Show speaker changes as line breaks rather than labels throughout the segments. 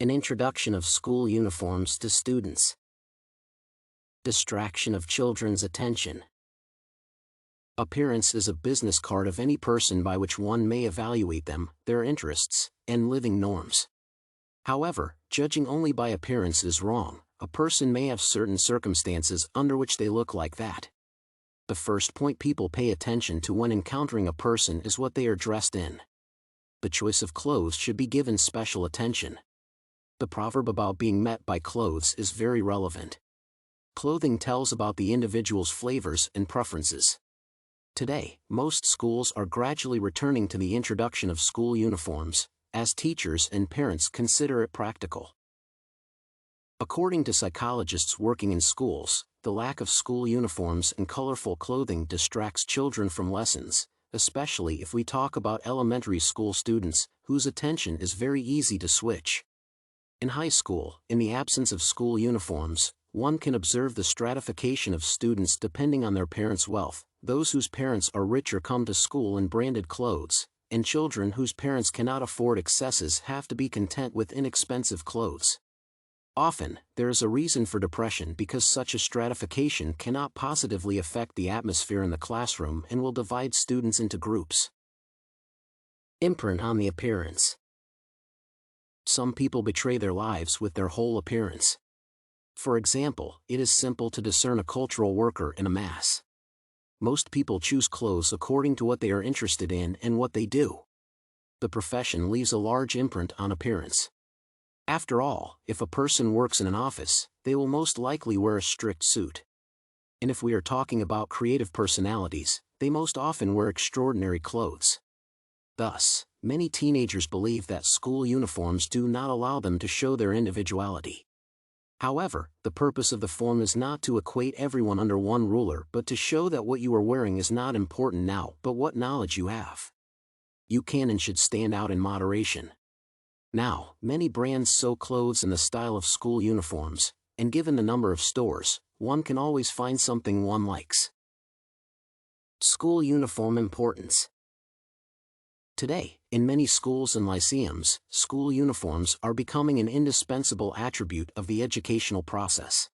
An introduction of school uniforms to students. Distraction of children's attention. Appearance is a business card of any person by which one may evaluate them, their interests, and living norms. However, judging only by appearance is wrong. A person may have certain circumstances under which they look like that. The first point people pay attention to when encountering a person is what they are dressed in. The choice of clothes should be given special attention. The proverb about being met by clothes is very relevant. Clothing tells about the individual's flavors and preferences. Today, most schools are gradually returning to the introduction of school uniforms, as teachers and parents consider it practical. According to psychologists working in schools, the lack of school uniforms and colorful clothing distracts children from lessons, especially if we talk about elementary school students, whose attention is very easy to switch. In high school, in the absence of school uniforms, one can observe the stratification of students depending on their parents' wealth. Those whose parents are richer come to school in branded clothes, and children whose parents cannot afford excesses have to be content with inexpensive clothes. Often, there is a reason for depression because such a stratification cannot positively affect the atmosphere in the classroom and will divide students into groups. Imprint on the appearance. Some people betray their lives with their whole appearance. For example, it is simple to discern a cultural worker in a mass. Most people choose clothes according to what they are interested in and what they do. The profession leaves a large imprint on appearance. After all, if a person works in an office, they will most likely wear a strict suit. And if we are talking about creative personalities, they most often wear extraordinary clothes. Thus, many teenagers believe that school uniforms do not allow them to show their individuality. However, the purpose of the form is not to equate everyone under one ruler but to show that what you are wearing is not important now but what knowledge you have. You can and should stand out in moderation. Now, many brands sew clothes in the style of school uniforms, and given the number of stores, one can always find something one likes. School uniform importance. Today, in many schools and lyceums, school uniforms are becoming an indispensable attribute of the educational process.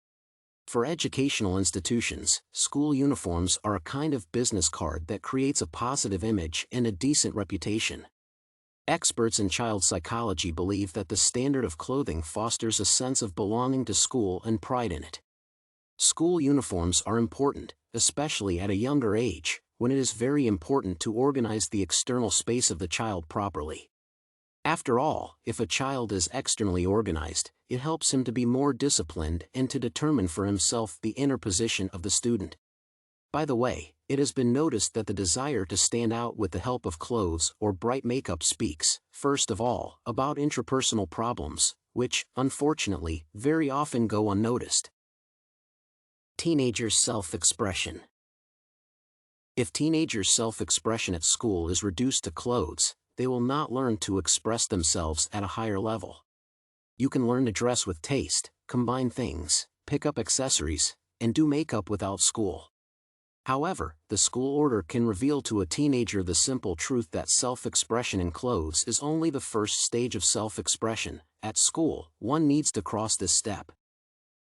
For educational institutions, school uniforms are a kind of business card that creates a positive image and a decent reputation. Experts in child psychology believe that the standard of clothing fosters a sense of belonging to school and pride in it. School uniforms are important, especially at a younger age, when it is very important to organize the external space of the child properly. After all, if a child is externally organized, it helps him to be more disciplined and to determine for himself the inner position of the student. By the way, it has been noticed that the desire to stand out with the help of clothes or bright makeup speaks, first of all, about intrapersonal problems, which, unfortunately, very often go unnoticed. Teenagers' self-expression. If teenagers' self-expression at school is reduced to clothes, they will not learn to express themselves at a higher level. You can learn to dress with taste, combine things, pick up accessories, and do makeup without school. However, the school order can reveal to a teenager the simple truth that self-expression in clothes is only the first stage of self-expression. At school, one needs to cross this step.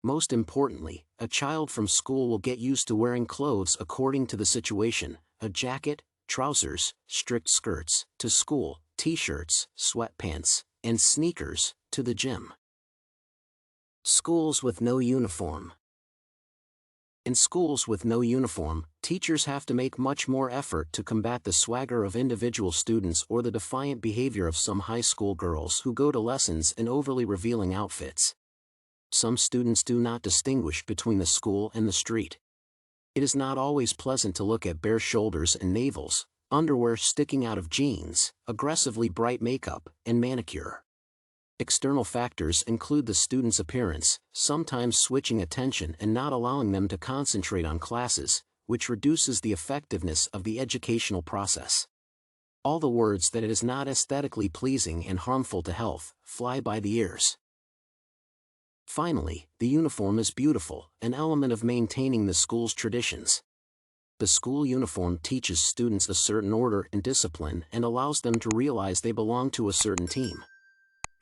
Most importantly, a child from school will get used to wearing clothes according to the situation: a jacket, trousers, strict skirts, to school, t-shirts, sweatpants, and sneakers, to the gym. Schools with no uniform. In schools with no uniform, teachers have to make much more effort to combat the swagger of individual students or the defiant behavior of some high school girls who go to lessons in overly revealing outfits. Some students do not distinguish between the school and the street. It is not always pleasant to look at bare shoulders and navels, underwear sticking out of jeans, aggressively bright makeup, and manicure. External factors include the student's appearance, sometimes switching attention and not allowing them to concentrate on classes, which reduces the effectiveness of the educational process. All the words that it is not aesthetically pleasing and harmful to health fly by the ears. Finally, the uniform is beautiful, an element of maintaining the school's traditions. The school uniform teaches students a certain order and discipline and allows them to realize they belong to a certain team.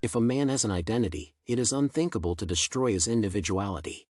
If a man has an identity, it is unthinkable to destroy his individuality.